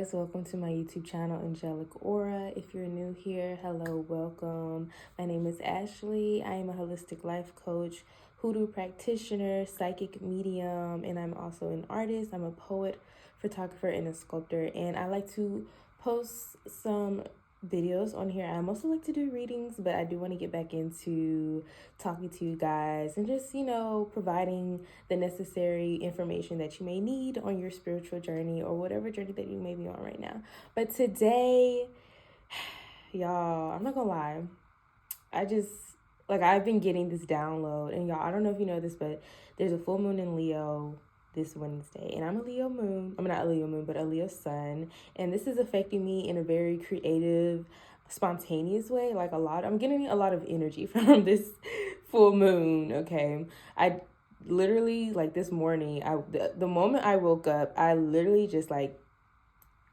guys, welcome to my YouTube channel, Angelic Aura. If you're new here, hello, welcome. My name is Ashley. I am a holistic life coach, hoodoo practitioner, psychic medium, and I'm also an artist. I'm a poet, photographer, and a sculptor, and I like to post some videos on here. I mostly like to do readings, but I do want to get back into talking to you guys and just, providing the necessary information that you may need on your spiritual journey or whatever journey that you may be on right now. But today, y'all, I'm not gonna lie, I've been getting this download, and y'all, I don't know if you know this, but there's a full moon in Leo this Wednesday, and I'm a Leo moon. I'm not a Leo moon, but a Leo sun, and this is affecting me in a very creative, spontaneous way. I'm getting a lot of energy from this full moon. Okay, I literally, this morning, the moment I woke up, I literally just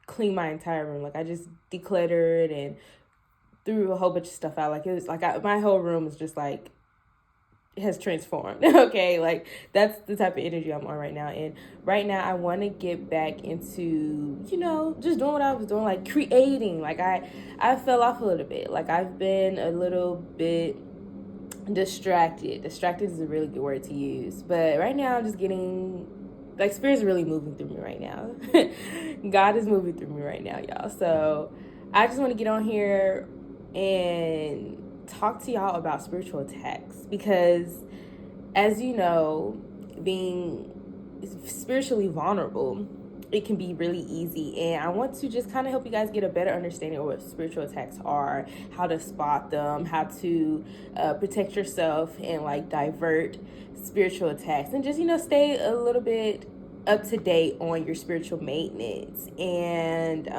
cleaned my entire room. I just decluttered and threw a whole bunch of stuff out. It was my whole room is just has transformed. Okay, that's the type of energy I'm on right now. And right now I want to get back into, just doing what I was doing, creating. I fell off a little bit. I've been a little bit distracted. Distracted is a really good word to use. But right now I'm just getting, Spirit's really moving through me right now. God is moving through me right now, y'all. So I just want to get on here and talk to y'all about spiritual attacks, because as you know, being spiritually vulnerable, it can be really easy, and I want to just kind of help you guys get a better understanding of what spiritual attacks are, how to spot them, how to protect yourself and divert spiritual attacks, and just stay a little bit up to date on your spiritual maintenance. And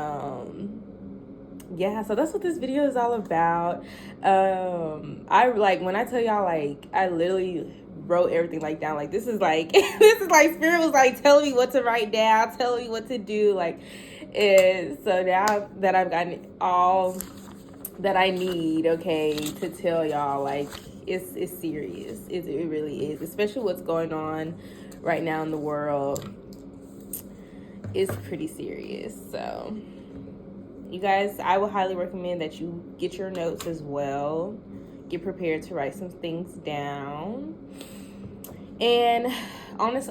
yeah, so that's what this video is all about. When I tell y'all, I literally wrote everything down. This is this is Spirit was telling me what to write down, telling me what to do. And so now that I've gotten all that I need, okay, to tell y'all, it's serious. It really is, especially what's going on right now in the world. It's pretty serious. So you guys, I would highly recommend that you get your notes as well. Get prepared to write some things down. And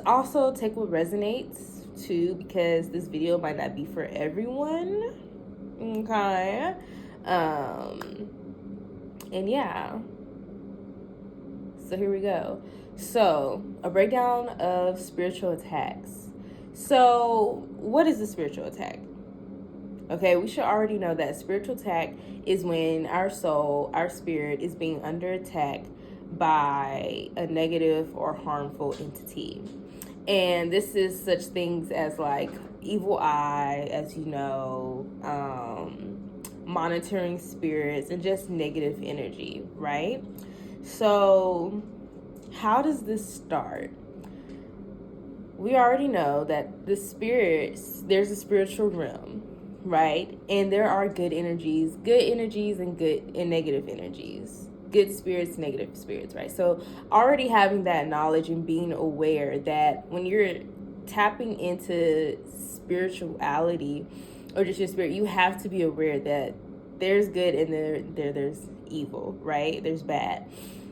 also take what resonates too, because this video might not be for everyone. Okay. And yeah. So here we go. So, a breakdown of spiritual attacks. So, what is a spiritual attack? Okay, we should already know that spiritual attack is when our soul, our spirit, is being under attack by a negative or harmful entity. And this is such things as evil eye, as you know, monitoring spirits, and just negative energy, right? So how does this start? We already know that there's a spiritual realm, right? And there are good energies and good and negative energies. Good spirits, negative spirits, right? So already having that knowledge and being aware that when you're tapping into spirituality or just your spirit, you have to be aware that there's good and there's evil, right? There's bad.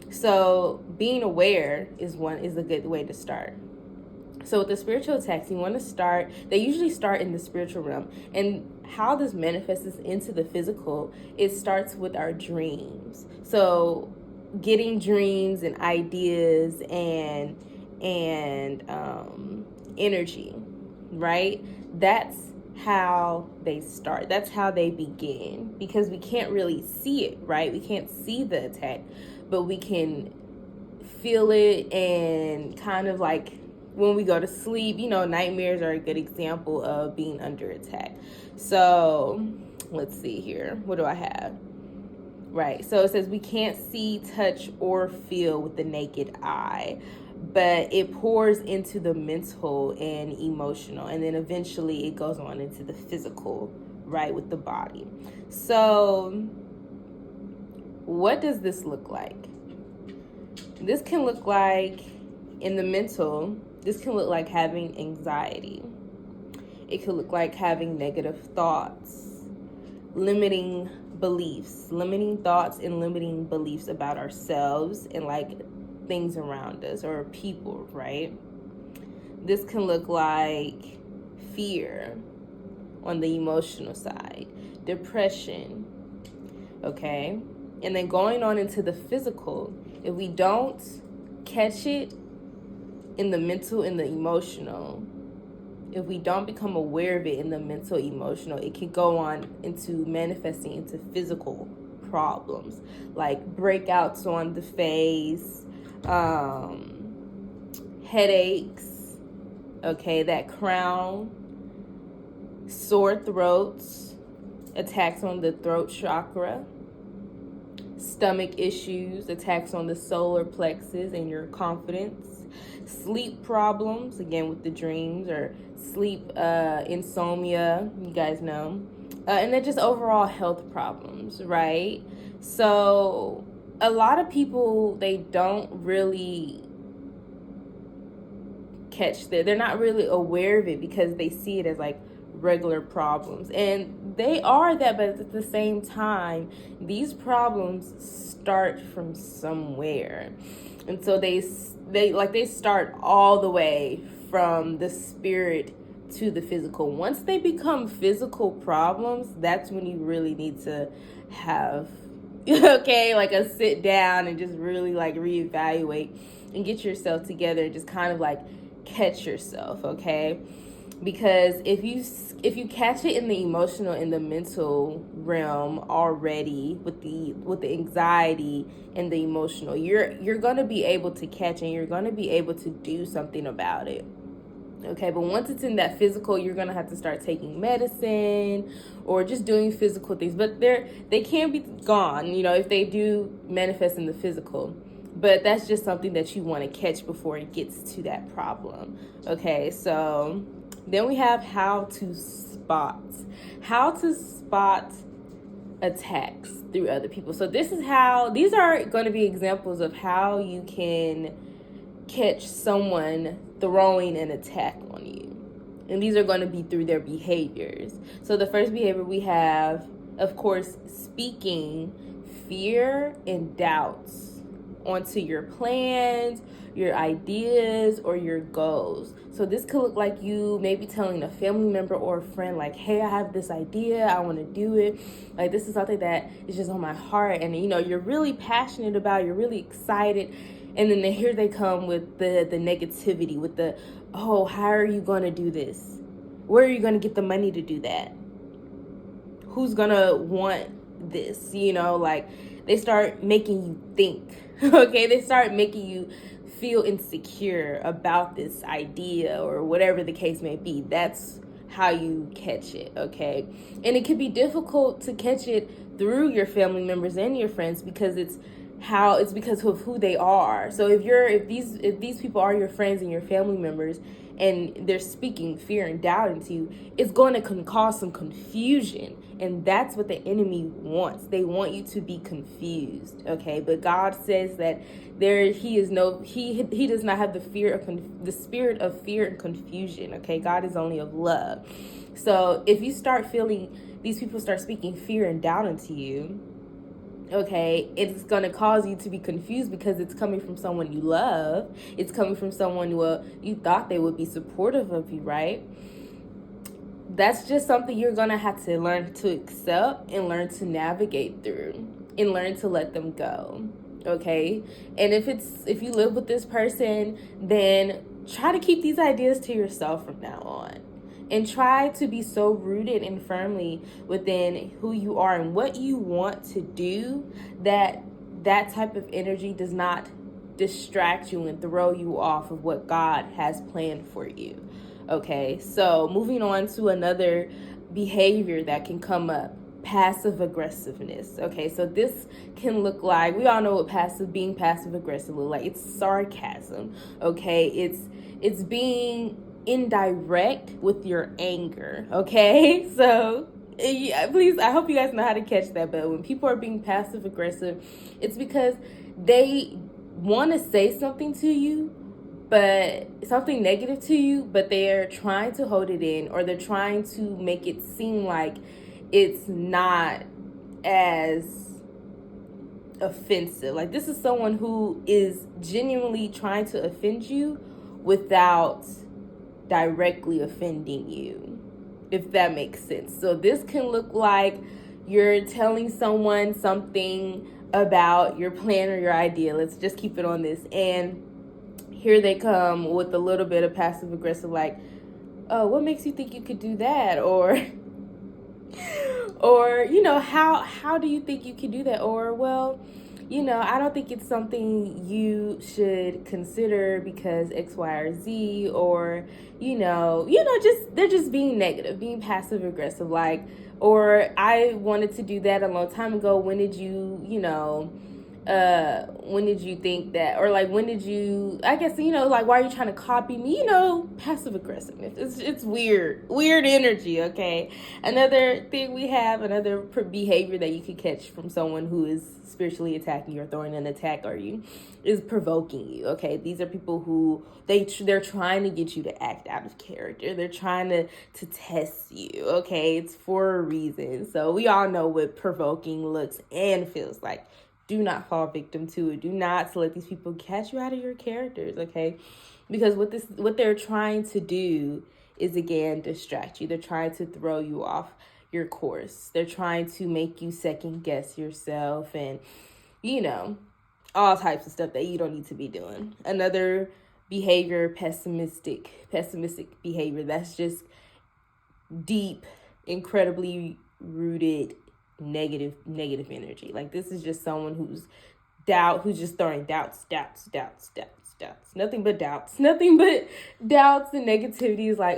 So being aware is a good way to start. So with the spiritual attacks, they usually start in the spiritual realm. And how this manifests into the physical, it starts with our dreams. So getting dreams and ideas and energy, right? That's how they start. That's how they begin, because we can't really see it, right? We can't see the attack, but we can feel it, and kind of when we go to sleep, nightmares are a good example of being under attack. So let's see here. What do I have? Right. So it says we can't see, touch, or feel with the naked eye, but it pours into the mental and emotional, and then eventually it goes on into the physical, right, with the body. So what does this look like? This can look like, in the mental, this can look like having anxiety. It could look like having negative thoughts, limiting thoughts and limiting beliefs about ourselves and like things around us or people, right? This can look like fear on the emotional side, depression, okay? And then going on into the physical, if we don't catch it in the mental and the emotional, if we don't become aware of it in the mental, emotional, it can go on into manifesting into physical problems like breakouts on the face, headaches, okay, that crown, sore throats, attacks on the throat chakra, stomach issues, attacks on the solar plexus and your confidence, sleep problems, again with the dreams or sleep insomnia, you guys know, and then just overall health problems, right? So a lot of people, they don't really catch that. They're not really aware of it because they see it as like regular problems, and they are that, but at the same time these problems start from somewhere, and so they start all the way from the spirit to the physical. Once they become physical problems, that's when you really need to have okay, like a sit down and just really like reevaluate and get yourself together and just kind of like catch yourself, okay? Because if you catch it in the emotional, in the mental realm already with the anxiety and the emotional, you're gonna be able to catch and you're gonna be able to do something about it. Okay, but once it's in that physical, you're gonna have to start taking medicine or just doing physical things. But they can be gone, you know, if they do manifest in the physical. But that's just something that you want to catch before it gets to that problem. Okay, so then we have how to spot attacks through other people. So these are going to be examples of how you can catch someone throwing an attack on you. And these are going to be through their behaviors. So the first behavior we have, of course, speaking fear and doubts onto your plans, your ideas, or your goals. So this could look like you maybe telling a family member or a friend like, hey, I have this idea, I want to do it, like this is something that is just on my heart, and you know, you're really passionate about it, you're really excited, and then here they come with the negativity, with the, oh, how are you going to do this? Where are you going to get the money to do that? Who's going to want this? You know, like they start making you think, okay? They start making you feel insecure about this idea or whatever the case may be. That's how you catch it, okay? And it can be difficult to catch it through your family members and your friends because it's because of who they are. So if these people are your friends and your family members and they're speaking fear and doubt into you, it's going to cause some confusion. And that's what the enemy wants. They want you to be confused, okay? But God says that he does not have the spirit of fear and confusion, okay? God is only of love. So if you start feeling these people start speaking fear and doubt into you, okay, it's going to cause you to be confused because it's coming from someone you love. It's coming from someone who you thought they would be supportive of you, right? That's just something you're going to have to learn to accept and learn to navigate through and learn to let them go, okay? And if you live with this person, then try to keep these ideas to yourself from now on. And try to be so rooted and firmly within who you are and what you want to do that type of energy does not distract you and throw you off of what God has planned for you. Okay, so moving on to another behavior that can come up, passive aggressiveness. Okay, so this can look like, we all know what being passive aggressive look like. It's sarcasm. Okay, it's being indirect with your anger, okay? So yeah, please, I hope you guys know how to catch that. But when people are being passive aggressive, it's because they want to say something to you, but something negative to you, but they're trying to hold it in, or they're trying to make it seem like it's not as offensive. Like, this is someone who is genuinely trying to offend you without directly offending you, if that makes sense. So this can look like you're telling someone something about your plan or your idea. Let's just keep it on this. And here they come with a little bit of passive aggressive, like, oh, what makes you think you could do that? Or how do you think you could do that? Or, well, I don't think it's something you should consider because X, Y, or Z. Or, just they're just being negative, being passive aggressive, like, or I wanted to do that a long time ago. When did you think that? Or like, when did you, I guess, like, why are you trying to copy me? Passive aggressiveness. It's weird energy. Okay. Another thing we have, another behavior that you could catch from someone who is spiritually attacking you or throwing an attack on you, is provoking you. Okay. These are people who they're trying to get you to act out of character. They're trying to test you. Okay. It's for a reason. So we all know what provoking looks and feels like. Do not fall victim to it. Do not let these people catch you out of your characters, okay? Because what they're trying to do is, again, distract you. They're trying to throw you off your course. They're trying to make you second guess yourself and, all types of stuff that you don't need to be doing. Another behavior, pessimistic behavior. That's just deep, incredibly rooted negative energy. Like, this is just someone who's just throwing doubts, nothing but doubts and negativity. Is like,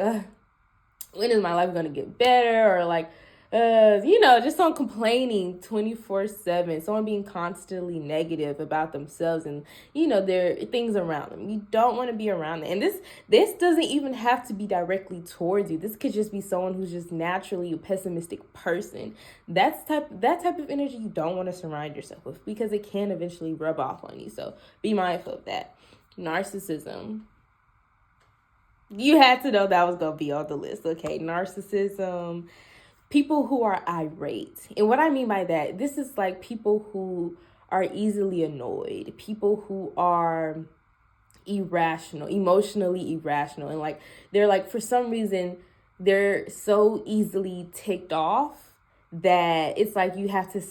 when is my life gonna get better? Or like, just someone complaining 24/7, someone being constantly negative about themselves and their things around them. You don't want to be around them. And this doesn't even have to be directly towards you. This could just be someone who's just naturally a pessimistic person. That type of energy you don't want to surround yourself with, because it can eventually rub off on you. So be mindful of that. Narcissism. You had to know that was gonna be on the list. Okay, narcissism. People who are irate. And what I mean by that, this is like people who are easily annoyed, people who are irrational, emotionally irrational. And like, they're like, for some reason, they're so easily ticked off that it's like you have to,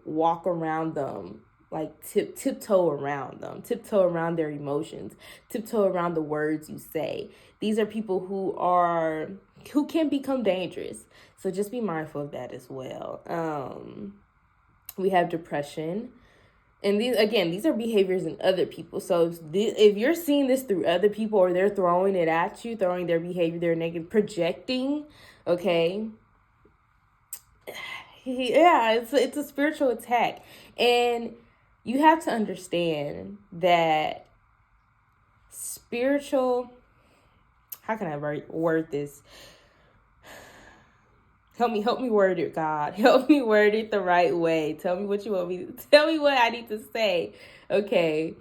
walk around them, like tiptoe around them, tiptoe around their emotions, tiptoe around the words you say. These are people who can become dangerous. So just be mindful of that as well. We have depression. And these are behaviors in other people. So if you're seeing this through other people, or they're throwing it at you, throwing their behavior, their negative, projecting, okay? Yeah, it's a spiritual attack. And you have to understand that how can I word this? Help me word it, God. Help me word it the right way. Tell me what you want me to tell me what I need to say. Okay.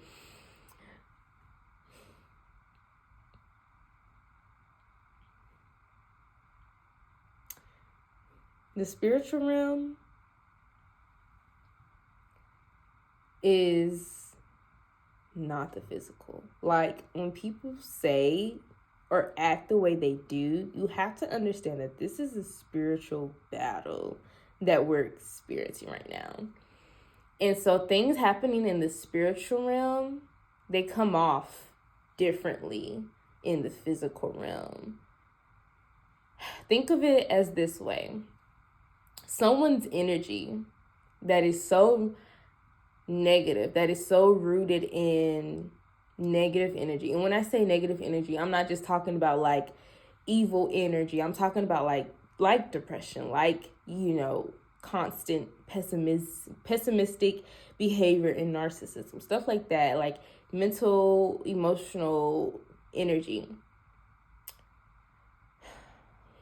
The spiritual realm is not the physical. Like, when people say or act the way they do, you have to understand that this is a spiritual battle that we're experiencing right now. And so things happening in the spiritual realm, they come off differently in the physical realm. Think of it as this way. Someone's energy that is so negative, that is so rooted in negative energy. And when I say negative energy, I'm not just talking about like evil energy. I'm talking about like depression, like, constant pessimistic behavior and narcissism, stuff like that, like mental, emotional energy.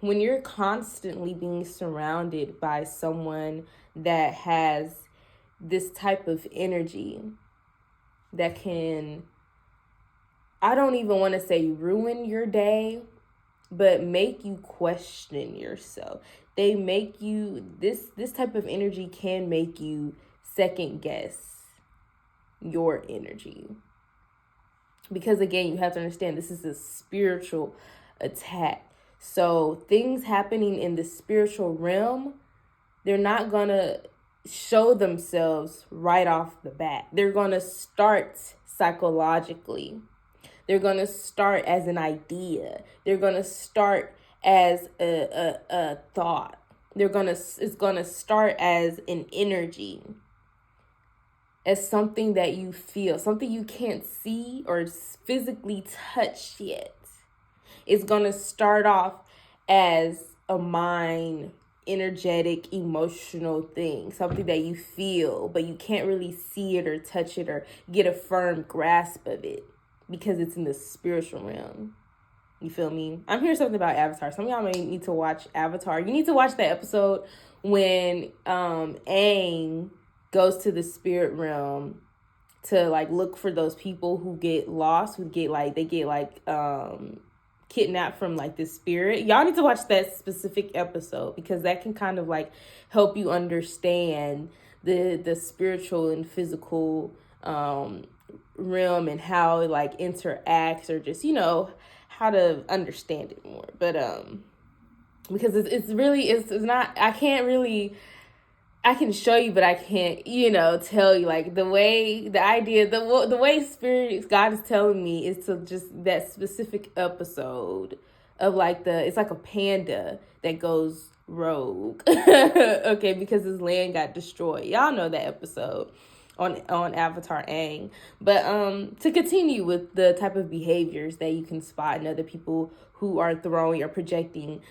When you're constantly being surrounded by someone that has this type of energy that can I don't even want to say ruin your day, but make you question yourself. They make you, this type of energy can make you second guess your energy. Because again, you have to understand this is a spiritual attack. So things happening in the spiritual realm, they're not gonna show themselves right off the bat. They're gonna start psychologically. They're gonna start as an idea. They're gonna start as a thought. It's gonna start as an energy, as something that you feel, something you can't see or physically touch yet. It's going to start off as a mind, energetic, emotional thing, something that you feel, but you can't really see it or touch it or get a firm grasp of it because it's in the spiritual realm. You feel me? I'm hearing something about Avatar. Some of y'all may need to watch Avatar. You need to watch that episode when Aang goes to the spirit realm to like look for those people who get lost, who get like kidnapped from like the spirit. Y'all need to watch that specific episode because that can kind of like help you understand the spiritual and physical realm and how it like interacts, or just, you know, how to understand it more. But because it's not, I can show you, but I can't, you know, tell you like the way spirit God is telling me is to just that specific episode of like it's like a panda that goes rogue. Okay, because his land got destroyed. Y'all know that episode on Avatar Aang. But to continue with the type of behaviors that you can spot in other people who are throwing or projecting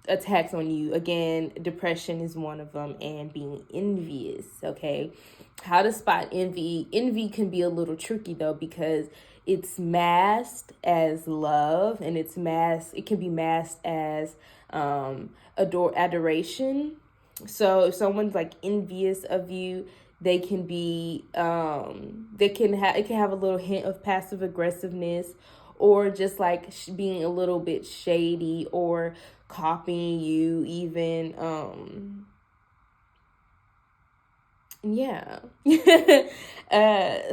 attacks on you. Again, depression is one of them, and being envious. Okay, how to spot envy. Envy can be a little tricky though, because it's masked as love, and it can be masked as adoration. So if someone's like envious of you, they can be it can have a little hint of passive aggressiveness, or just like being a little bit shady, or copying you even.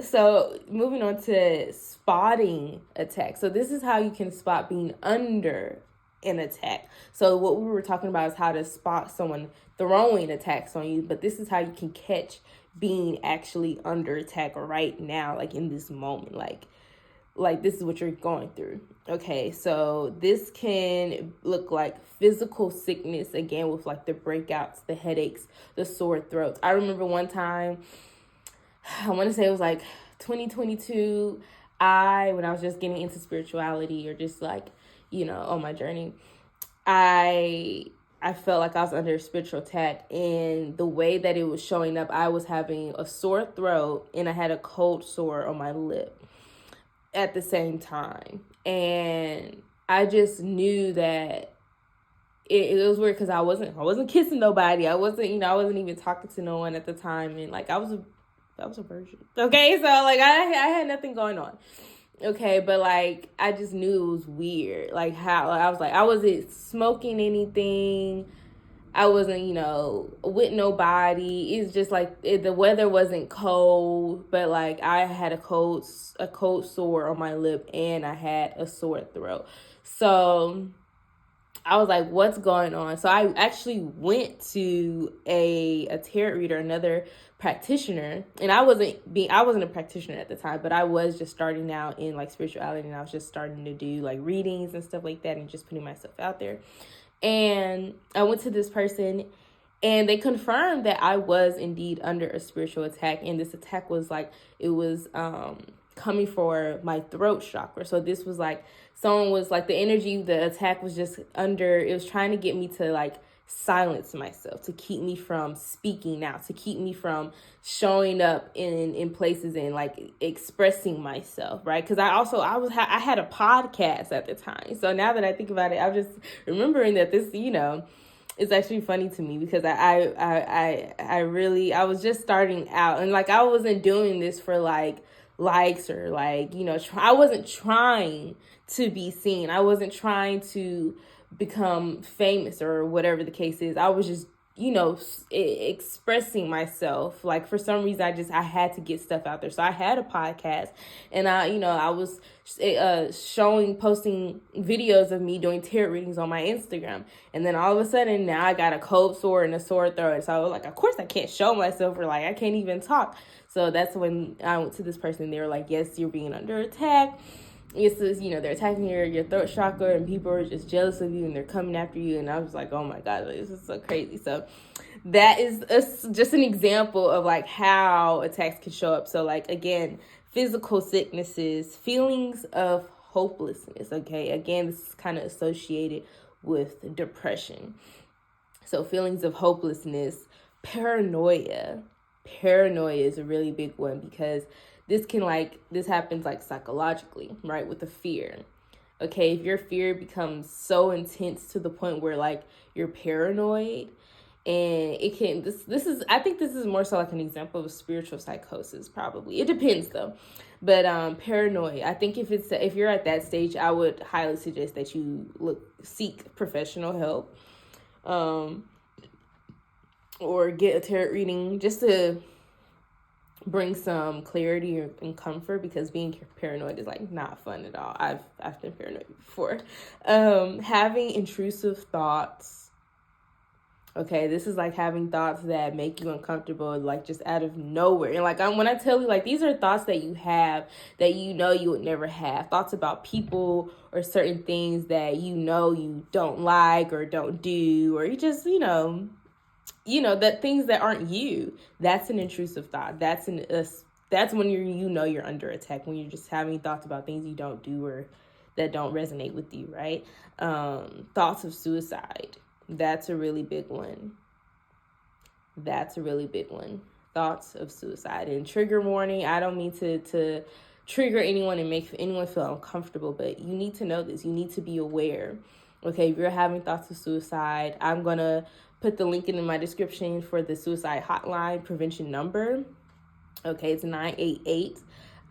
So moving on to spotting attacks. So this is how you can spot being under an attack. So what we were talking about is how to spot someone throwing attacks on you, but this is how you can catch being actually under attack right now, like in this moment, like this is what you're going through. Okay, so this can look like physical sickness, again, with like the breakouts, the headaches, the sore throats. I remember one time, I want to say it was like 2022, when I was just getting into spirituality, or just like, you know, on my journey, I felt like I was under a spiritual attack, and the way that it was showing up, I was having a sore throat and I had a cold sore on my lip at the same time. And I just knew that it was weird, because I wasn't kissing nobody. I wasn't even talking to no one at the time, and like I was a virgin. Okay, so like I had nothing going on. Okay, but like I just knew it was weird. Like how I was like, I wasn't smoking anything. I wasn't, you know, with nobody. It's just like the weather wasn't cold, but like I had a cold sore on my lip, and I had a sore throat. So I was like, what's going on? So I actually went to a tarot reader, another practitioner, and I wasn't a practitioner at the time, but I was just starting out in like spirituality, and I was just starting to do like readings and stuff like that, and just putting myself out there. And I went to this person, and they confirmed that I was indeed under a spiritual attack. And this attack was like, it was coming for my throat chakra. So this was like, someone was like, the energy, the attack was just under, it was trying to get me to like silence myself, to keep me from speaking out, to keep me from showing up in places and like expressing myself, right? Because I had a podcast at the time. So now that I think about it, I'm just remembering that this, you know, is actually funny to me, because I was just starting out, and like I wasn't doing this for like likes or like, I wasn't trying to be seen. I wasn't trying to become famous or whatever the case is. I was just, expressing myself. Like for some reason, I had to get stuff out there. So I had a podcast, and I was posting videos of me doing tarot readings on my Instagram. And then all of a sudden now I got a cold sore and a sore throat. And so I was like, of course I can't show myself, or like I can't even talk. So that's when I went to this person. They were like, yes, you're being under attack. It's this, they're attacking your throat chakra, and people are just jealous of you and they're coming after you. And I was like, oh my God, this is so crazy. So that is just an example of like how attacks can show up. So like, again, physical sicknesses, feelings of hopelessness. Okay. Again, this is kind of associated with depression. So feelings of hopelessness, paranoia. Paranoia is a really big one, because this happens like psychologically, right? With the fear. Okay, if your fear becomes so intense to the point where like you're paranoid, and it can, I think this is more so like an example of spiritual psychosis, probably. It depends though. But paranoid, I think if you're at that stage, I would highly suggest that you seek professional help, or get a tarot reading just to bring some clarity and comfort, because being paranoid is like not fun at all. I've been paranoid before. Having intrusive thoughts. Okay, this is like having thoughts that make you uncomfortable, like just out of nowhere. And like when I tell you, like, these are thoughts that you have that you would never have. Thoughts about people or certain things that you don't like or don't do, or you just, that things that aren't you. That's an intrusive thought. That's when you're under attack, when you're just having thoughts about things you don't do or that don't resonate with you, right? Thoughts of suicide. That's a really big one. Thoughts of suicide. And trigger warning, I don't mean to trigger anyone and make anyone feel uncomfortable, but you need to know this. You need to be aware. Okay, if you're having thoughts of suicide, I'm going to put the link in my description for the suicide hotline prevention number. Okay, it's 988.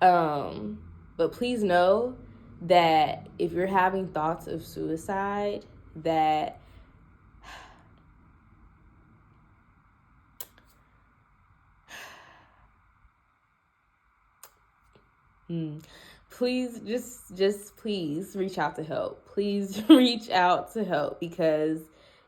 But please know that if you're having thoughts of suicide, that please just please reach out to help. Please reach out to help, because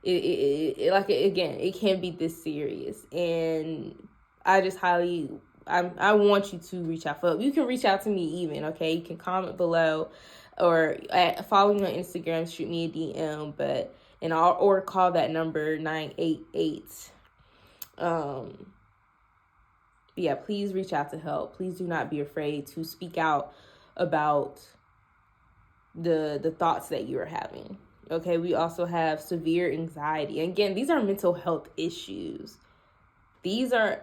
it can be this serious. And I just I want you to reach out for help. You can reach out to me even, okay? You can comment below, or follow me on Instagram, shoot me a DM, or call that number 988. Yeah, please reach out to help. Please do not be afraid to speak out about the thoughts that you are having. Okay, we also have severe anxiety. Again, these are mental health issues. These are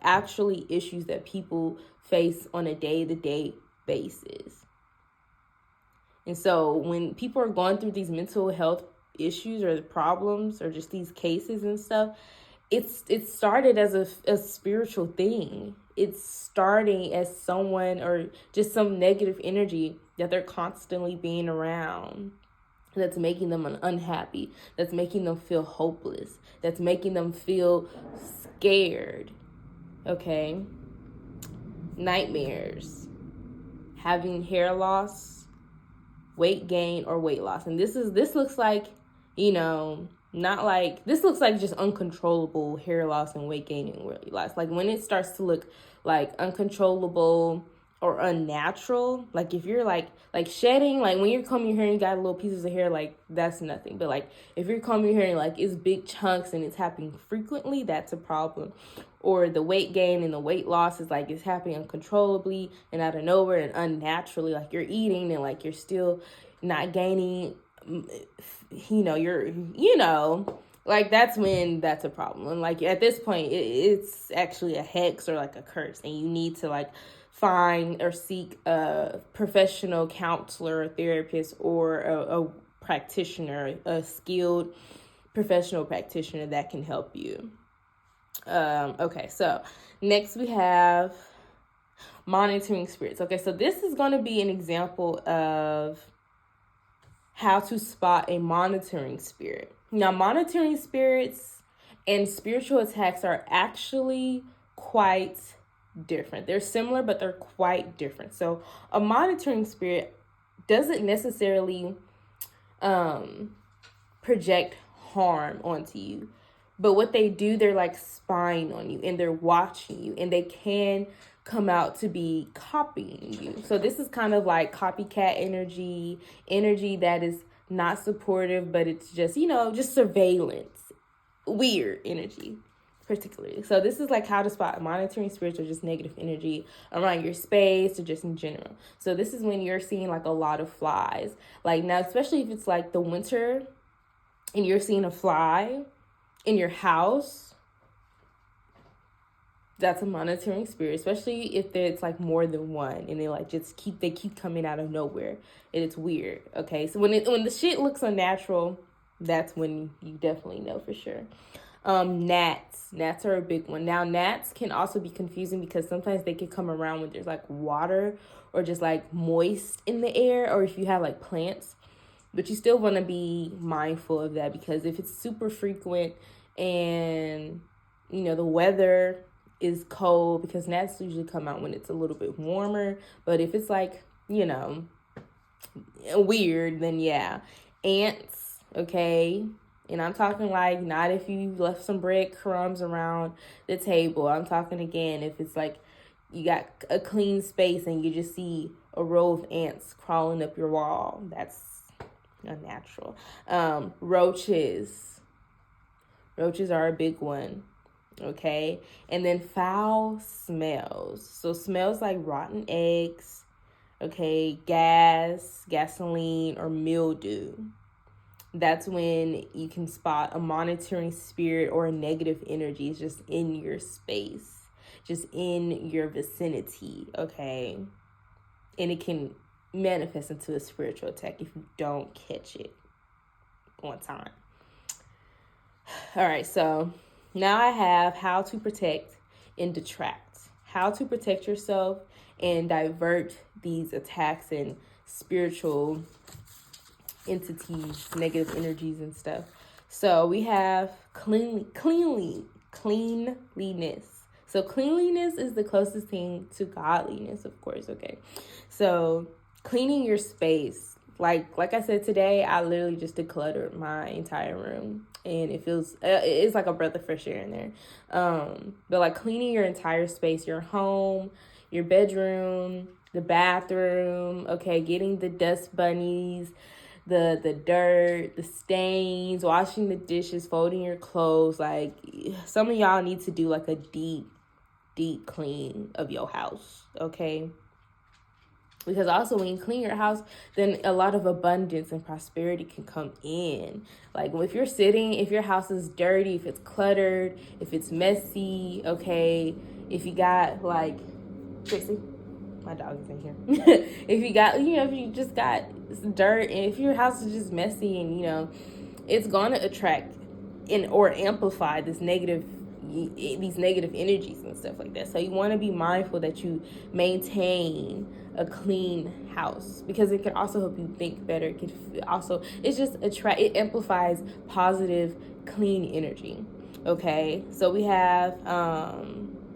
actually issues that people face on a day-to-day basis. And so when people are going through these mental health issues or the problems or just these cases and stuff, it started as a spiritual thing. It's starting as someone or just some negative energy that they're constantly being around, that's making them unhappy, that's making them feel hopeless, that's making them feel scared. Okay? Nightmares, having hair loss, weight gain, or weight loss. And this looks like, this looks like just uncontrollable hair loss and weight gain and weight loss. Like when it starts to look like uncontrollable or unnatural, like if you're like shedding, like when you're combing your hair and you got little pieces of hair, like that's nothing. But like if you're combing your hair and like it's big chunks and it's happening frequently, that's a problem. Or the weight gain and the weight loss is like it's happening uncontrollably and out of nowhere and unnaturally, like you're eating and like you're still not gaining, like that's when that's a problem. And like at this point, it's actually a hex or like a curse, and you need to like find or seek a professional counselor, a therapist, or a practitioner, a skilled professional practitioner that can help you. Okay, so next we have Monitoring spirits. Okay, so this is going to be an example of how to spot a monitoring spirit. Now, monitoring spirits and spiritual attacks are actually quite different. They're similar, but they're quite different. So a monitoring spirit doesn't necessarily project harm onto you, but what they do, they're like spying on you and they're watching you, and they can come out to be copying you. So this is kind of like copycat energy that is not supportive, but it's just, just surveillance, weird energy particularly. So this is like how to spot monitoring spirits or just negative energy around your space or just in general. So this is when you're seeing like a lot of flies. Like now, especially if it's like the winter and you're seeing a fly in your house, that's a monitoring spirit, especially if it's like more than one and they like just keep coming out of nowhere and it's weird. Okay, so when the shit looks unnatural, that's when you definitely know for sure. Gnats are a big one. Now, gnats can also be confusing because sometimes they can come around when there's like water or just like moist in the air, or if you have like plants. But you still want to be mindful of that, because if it's super frequent and the weather is cold, because gnats usually come out when it's a little bit warmer. But if it's like weird, then yeah. Ants, okay. And I'm talking like not if you left some breadcrumbs around the table. I'm talking again if it's like you got a clean space and you just see a row of ants crawling up your wall. That's unnatural. Roaches are a big one. Okay. And then foul smells. So smells like rotten eggs, okay, gasoline, or mildew. That's when you can spot a monitoring spirit or a negative energy is just in your space, just in your vicinity, okay? And it can manifest into a spiritual attack if you don't catch it on time. All right, so now I have how to protect and detract, how to protect yourself and divert these attacks and spiritual entities, negative energies and stuff. So we have cleanliness. So cleanliness is the closest thing to godliness, of course, okay? So cleaning your space. Like I said today, I literally just decluttered my entire room, and it's like a breath of fresh air in there. But like cleaning your entire space, your home, your bedroom, the bathroom, okay, getting the dust bunnies, the dirt, the stains, washing the dishes, folding your clothes. Like some of y'all need to do like a deep clean of your house, okay? Because also when you clean your house, then a lot of abundance and prosperity can come in. Like if your house is dirty, if it's cluttered, if it's messy, okay, if you got like, Trixie, my dog is in here. If you just got dirt, and if your house is just messy, and it's going to attract or amplify these negative energies and stuff like that. So you want to be mindful that you maintain a clean house, because it can also help you think better. It amplifies positive, clean energy. Okay, so we have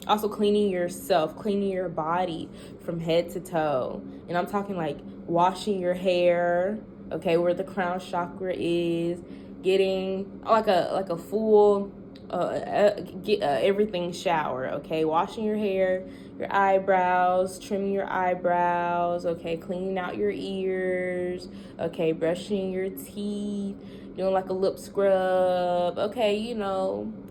also cleaning yourself, cleaning your body from head to toe. And I'm talking like washing your hair, okay, where the crown chakra is, getting like a full everything shower, okay, washing your hair, your eyebrows, trimming your eyebrows, okay, cleaning out your ears, okay, brushing your teeth, doing like a lip scrub, okay,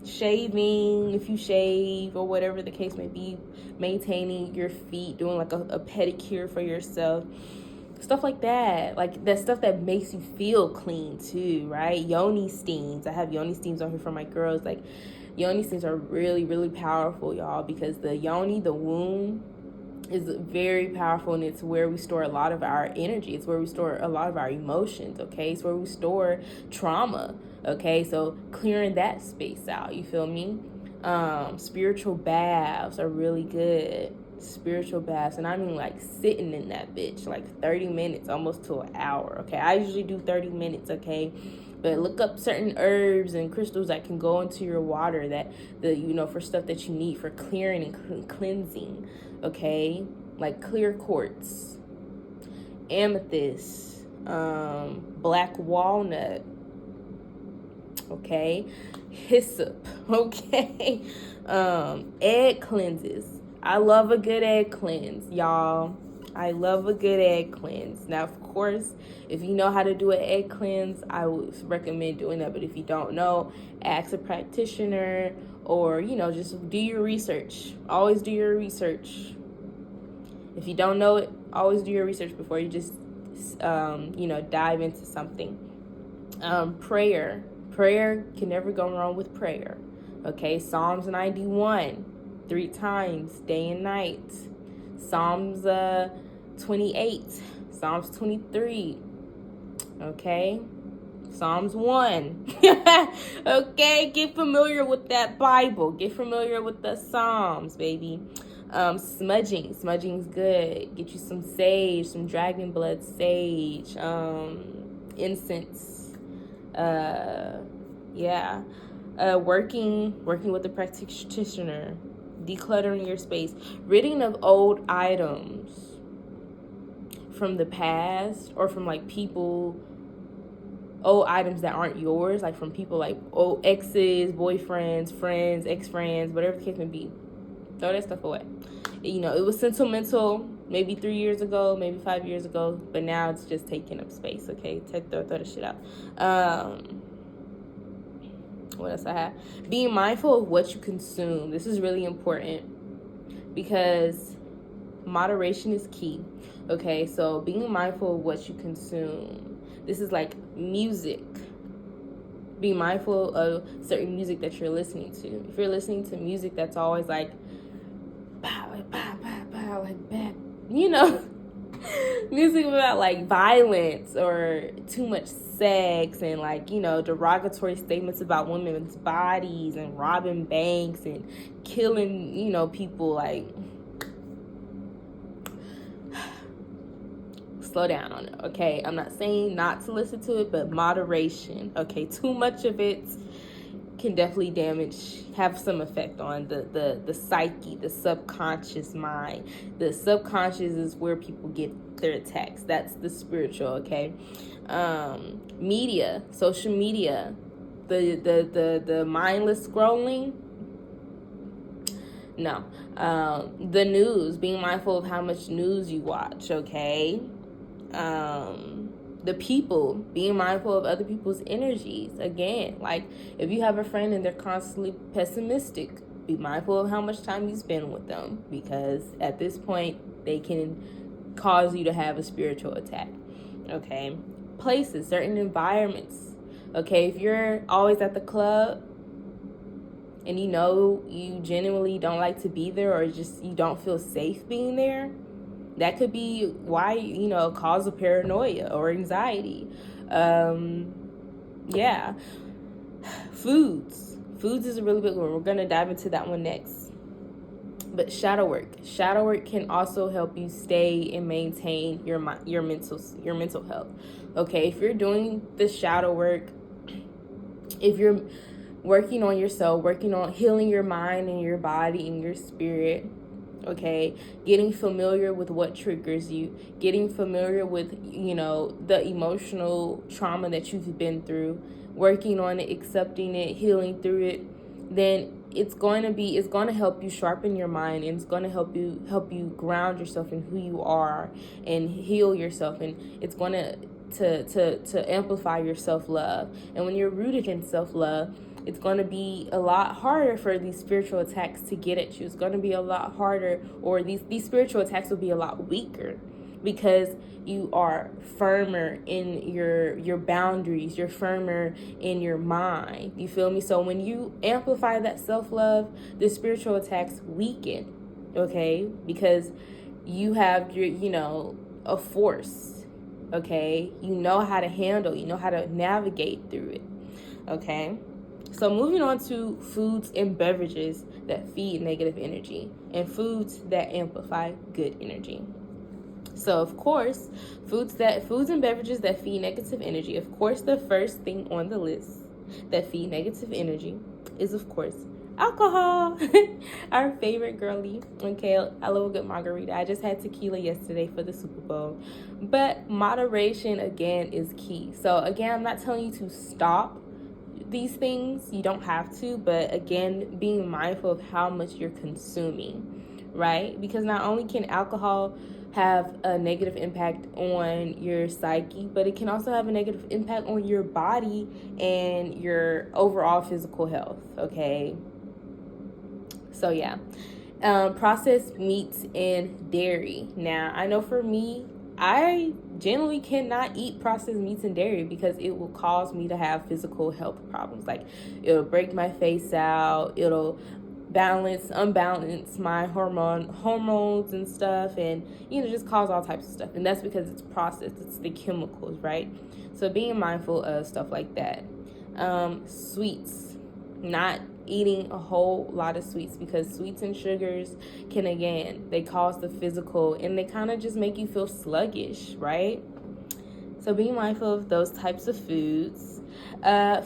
shaving if you shave or whatever the case may be, maintaining your feet, doing like a pedicure for yourself, stuff like that. Like that stuff that makes you feel clean too, right? Yoni steams. I have yoni steams on here for my girls. Like yoni steams are really, really powerful, y'all, because the yoni, the womb, is very powerful, and it's where we store a lot of our energy. It's where we store a lot of our emotions, okay? It's where we store trauma, okay? So clearing that space out, you feel me? Spiritual baths are really good. spiritual baths, and I mean like sitting in that bitch like 30 minutes, almost to an hour. Okay, I usually do 30 minutes. Okay, but look up certain herbs and crystals that can go into your water, that for stuff that you need for clearing and cleansing. Okay, like clear quartz, amethyst, black walnut, okay, hyssop, okay, egg cleanses. I love a good egg cleanse, y'all. I love a good egg cleanse. Now, of course, if you know how to do an egg cleanse, I would recommend doing that. But if you don't know, ask a practitioner, or, just do your research. Always do your research. If you don't know it, always do your research before you just, dive into something. Prayer. Prayer can never go wrong with prayer. Okay, Psalms 91, 3 times, day and night. Psalms 28, Psalms 23, okay, Psalms 1. Okay, get familiar with that Bible. Get familiar with the Psalms, baby. Smudging's good. Get you some sage, some dragon blood sage, incense. Working with a practitioner, decluttering your space, ridding of old items from the past, or from like people, old items that aren't yours, like from people like old exes, boyfriends, friends, ex-friends, whatever the case may be. Throw that stuff away. It was sentimental maybe 3 years ago, maybe 5 years ago, but now it's just taking up space. Okay, throw the shit out. What else I have? Being mindful of what you consume. This is really important because moderation is key. Okay, so being mindful of what you consume. This is like music. Be mindful of certain music that you're listening to. If you're listening to music that's always like, like that, music about like violence or too much sex and like, derogatory statements about women's bodies and robbing banks and killing, people, like, slow down on it. Okay, I'm not saying not to listen to it, but moderation. Okay, too much of it can definitely have some effect on the psyche, the subconscious mind. The subconscious is where people get their attacks. That's the spiritual. Okay, media, social media, the mindless scrolling. No, the news. Being mindful of how much news you watch. Okay. The people, being mindful of other people's energies. Again, like if you have a friend and they're constantly pessimistic, be mindful of how much time you spend with them, because at this point they can cause you to have a spiritual attack. Okay, places, certain environments. Okay, if you're always at the club and you genuinely don't like to be there, or just you don't feel safe being there, that could be why, cause of paranoia or anxiety. Foods is a really big one. We're going to dive into that one next. But shadow work can also help you stay and maintain your mental health. Okay, if you're doing the shadow work, if you're working on yourself, working on healing your mind and your body and your spirit, okay, getting familiar with what triggers you, getting familiar with, the emotional trauma that you've been through, working on it, accepting it, healing through it, then it's going to help you sharpen your mind, and it's going to help you ground yourself in who you are and heal yourself, and it's going to amplify your self-love. And when you're rooted in self-love, it's going to be a lot harder for these spiritual attacks to get at you. It's going to be a lot harder, or these spiritual attacks will be a lot weaker, because you are firmer in your boundaries. You're firmer in your mind. You feel me? So when you amplify that self-love, the spiritual attacks weaken, okay? Because you have your, a force, okay? You know how to handle, you know how to navigate through it, okay? So moving on to foods and beverages that feed negative energy and foods that amplify good energy. So of course, foods and beverages that feed negative energy, of course the first thing on the list that feed negative energy is of course alcohol. Our favorite girly. Okay, I love a good margarita. I just had tequila yesterday for the Super Bowl. But moderation again is key. So again, I'm not telling you to stop these things. You don't have to, but again, being mindful of how much you're consuming, right? Because not only can alcohol have a negative impact on your psyche, but it can also have a negative impact on your body and your overall physical health, okay? So yeah, processed meats and dairy. Now, I know for me, I generally cannot eat processed meats and dairy because it will cause me to have physical health problems. Like, it'll break my face out, it'll unbalance my hormones and stuff, and just cause all types of stuff. And that's because it's processed, it's the chemicals, right? So being mindful of stuff like that. Sweets, not eating a whole lot of sweets, because sweets and sugars they cause the physical, and they kind of just make you feel sluggish, right? So being mindful of those types of foods.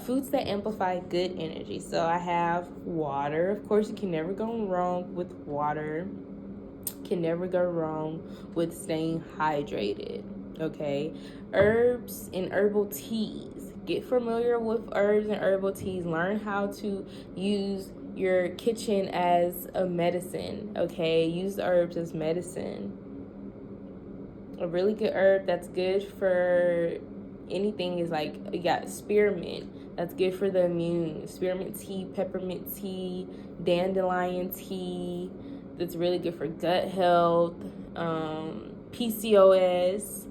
Foods that amplify good energy. So I have water. Of course, you can never go wrong with water. Can never go wrong with staying hydrated. Okay. Herbs and herbal teas. Get familiar with herbs and herbal teas. Learn how to use your kitchen as a medicine. Okay. Use herbs as medicine. A really good herb that's good for anything is like, you got spearmint. That's good for the immune. Spearmint tea, peppermint tea, dandelion tea. That's really good for gut health. PCOS.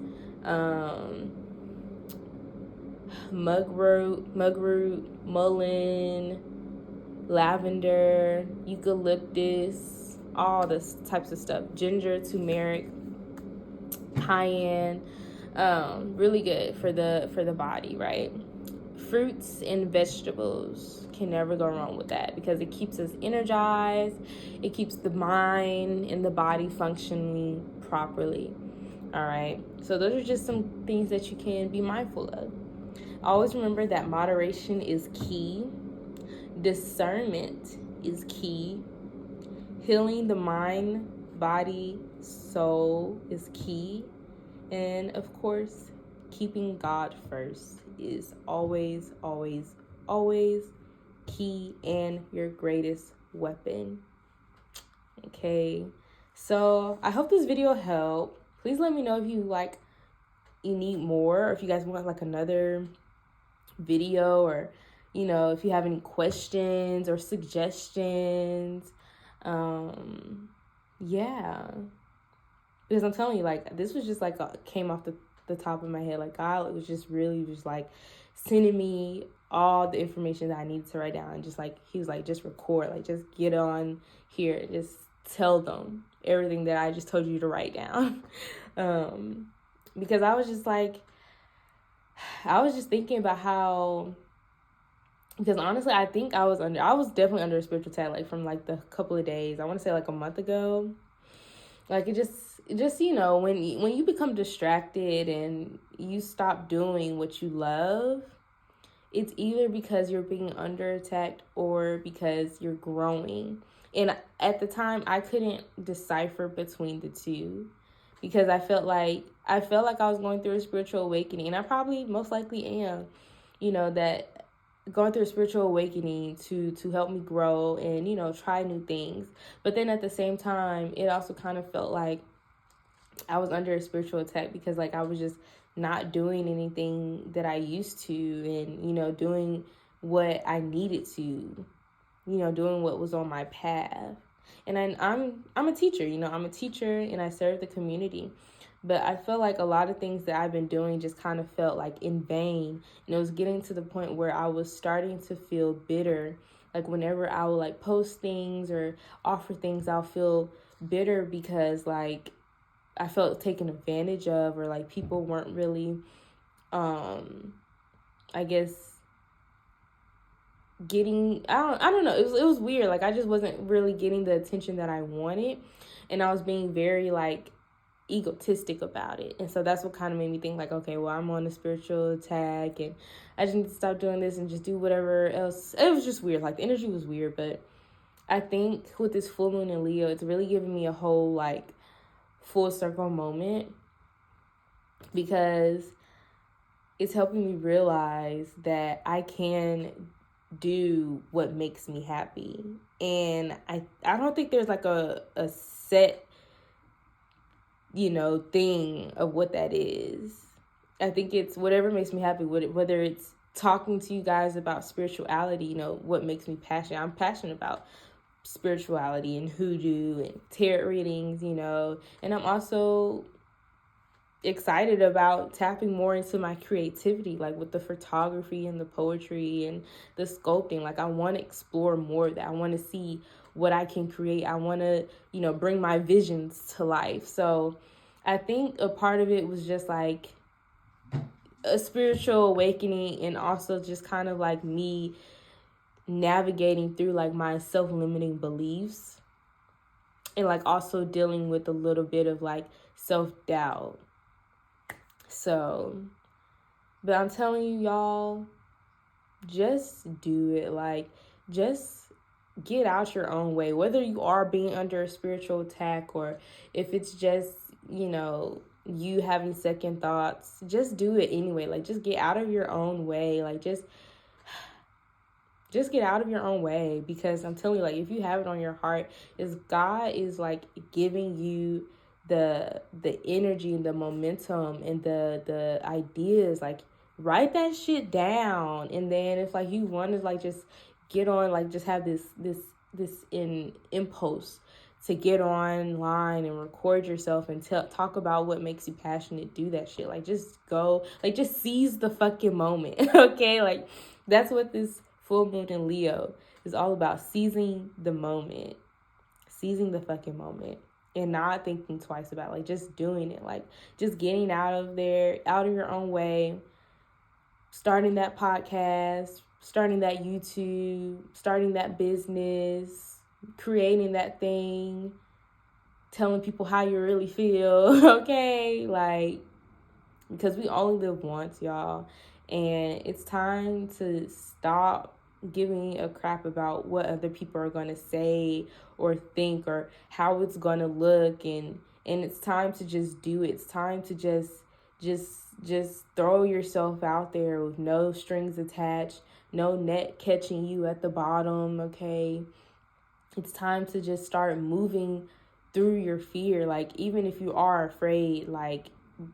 Mugwort, mullein, lavender, eucalyptus, all this types of stuff. Ginger, turmeric, cayenne. Really good for the body, right? Fruits and vegetables, can never go wrong with that, because it keeps us energized. It keeps the mind and the body functioning properly. All right, so those are just some things that you can be mindful of. Always remember that moderation is key. Discernment is key. Healing the mind, body, soul is key. And of course, keeping God first is always, always, always key and your greatest weapon. Okay, so I hope this video helped. Please let me know if you need more, or if you guys want like another video, or if you have any questions or suggestions. Yeah, because I'm telling you, like, this was just like came off the top of my head. Like, God was just really just like sending me all the information that I needed to write down, and just like he was like, just record, like just get on here and just tell them everything that I just told you to write down. Because I was just thinking about how, because honestly, I think I was definitely under a spiritual attack, like from like the couple of days, I want to say like a month ago. Like, it just when you become distracted and you stop doing what you love, it's either because you're being under attack or because you're growing. And at the time, I couldn't decipher between the two, because I felt like I was going through a spiritual awakening, and I probably most likely am, that going through a spiritual awakening to help me grow and, try new things. But then at the same time, it also kind of felt like I was under a spiritual attack, because like I was just not doing anything that I used to, and, doing what I needed to, doing what was on my path. And I'm a teacher, I'm a teacher, and I serve the community. But I feel like a lot of things that I've been doing just kind of felt like in vain. And it was getting to the point where I was starting to feel bitter. Like, whenever I would like post things or offer things, I'll feel bitter because like I felt taken advantage of, or like people weren't really, I guess, getting, I don't know, it was weird. Like, I just wasn't really getting the attention that I wanted, and I was being very like egotistic about it. And so that's what kind of made me think like, okay, well, I'm on a spiritual attack and I just need to stop doing this and just do whatever else. It was just weird. Like, the energy was weird. But I think with this full moon in Leo, it's really giving me a whole like full circle moment, because it's helping me realize that I can do what makes me happy. And I don't think there's like a set, thing of what that is. I think it's whatever makes me happy, whether it's talking to you guys about spirituality, what makes me passionate. I'm passionate about spirituality and hoodoo and tarot readings, and I'm also excited about tapping more into my creativity, like with the photography and the poetry and the sculpting. Like, I want to explore more of that. I want to see what I can create. I want to, bring my visions to life. So I think a part of it was just like a spiritual awakening, and also just kind of like me navigating through like my self-limiting beliefs, and like also dealing with a little bit of like self-doubt. So, but I'm telling you, y'all, just do it. Like, just get out your own way, whether you are being under a spiritual attack or if it's just, you having second thoughts. Just do it anyway. Like, just get out of your own way. Like, just get out of your own way, because I'm telling you, like, if you have it on your heart, is God is like giving you the energy and the momentum and the ideas. Like, write that shit down, and then if like you want to like just get on, like just have this impulse to get online and record yourself and talk about what makes you passionate, do that shit. Like, just go, like, just seize the fucking moment. Okay, like, that's what this full moon in Leo is all about. Seizing the moment, seizing the fucking moment, and not thinking twice about it. Like, just doing it. Like, just getting out of there, out of your own way, starting that podcast, starting that YouTube, starting that business, creating that thing, telling people how you really feel. Okay, like, because we only live once, y'all, and it's time to stop giving a crap about what other people are going to say or think or how it's going to look, and it's time to just do it. It's time to just throw yourself out there with no strings attached, no net catching you at the bottom. Okay, it's time to just start moving through your fear. Like, even if you are afraid, like,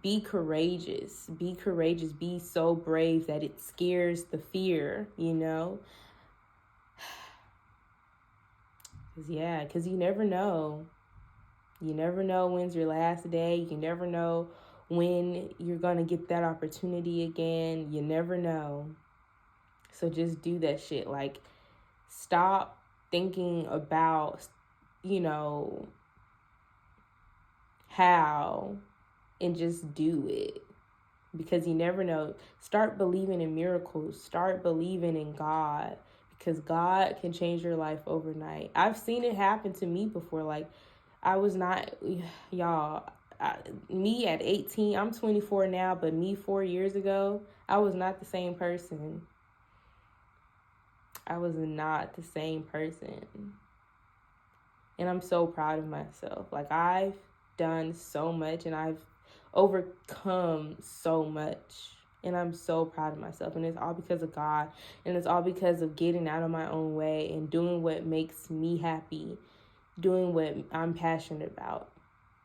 be courageous, be so brave that it scares the fear, because you never know. You never know when's your last day. You never know when you're going to get that opportunity again. You never know. So just do that shit. Like, stop thinking about, how, and just do it, because you never know. Start believing in miracles. Start believing in God, because God can change your life overnight. I've seen it happen to me before. Like, I was not, y'all, me at 18, I'm 24 now, but me 4 years ago, I was not the same person. I was not the same person. And I'm so proud of myself. Like, I've done so much and I've overcome so much. And I'm so proud of myself. And it's all because of God. And it's all because of getting out of my own way and doing what makes me happy. Doing what I'm passionate about.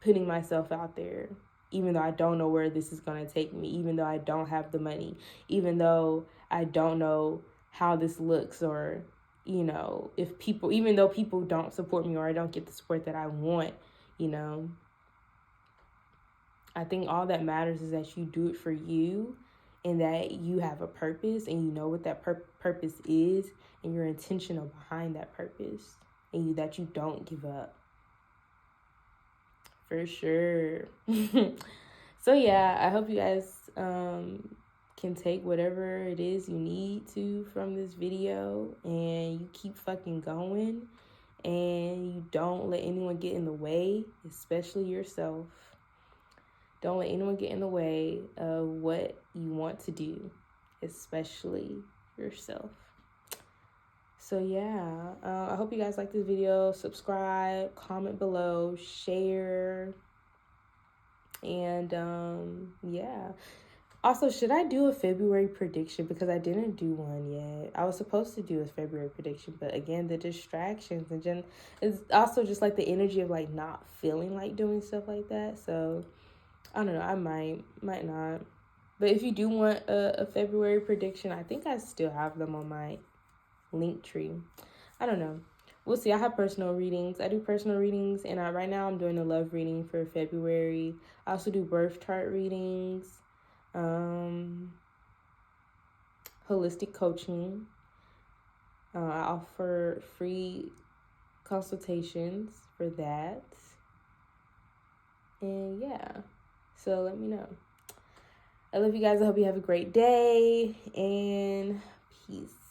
Putting myself out there. Even though I don't know where this is going to take me. Even though I don't have the money. Even though I don't know how this looks, or if people, even though people don't support me or I don't get the support that I want, I think all that matters is that you do it for you, and that you have a purpose, and you know what that purpose is, and you're intentional behind that purpose, and that you don't give up. For sure. So yeah, I hope you guys can take whatever it is you need to from this video, and you keep fucking going, and you don't let anyone get in the way, especially yourself. Don't let anyone get in the way of what you want to do, especially yourself. So yeah, I hope you guys like this video. Subscribe, comment below, share, and yeah. Also, should I do a February prediction? Because I didn't do one yet. I was supposed to do a February prediction, but again, the distractions and it's also just like the energy of like not feeling like doing stuff like that. So I don't know. I might not. But if you do want a February prediction, I think I still have them on my link tree. I don't know. We'll see. I have personal readings. I do personal readings, and right now I'm doing a love reading for February. I also do birth chart readings, holistic coaching. I offer free consultations for that. And yeah, so let me know. I love you guys. I hope you have a great day, and peace.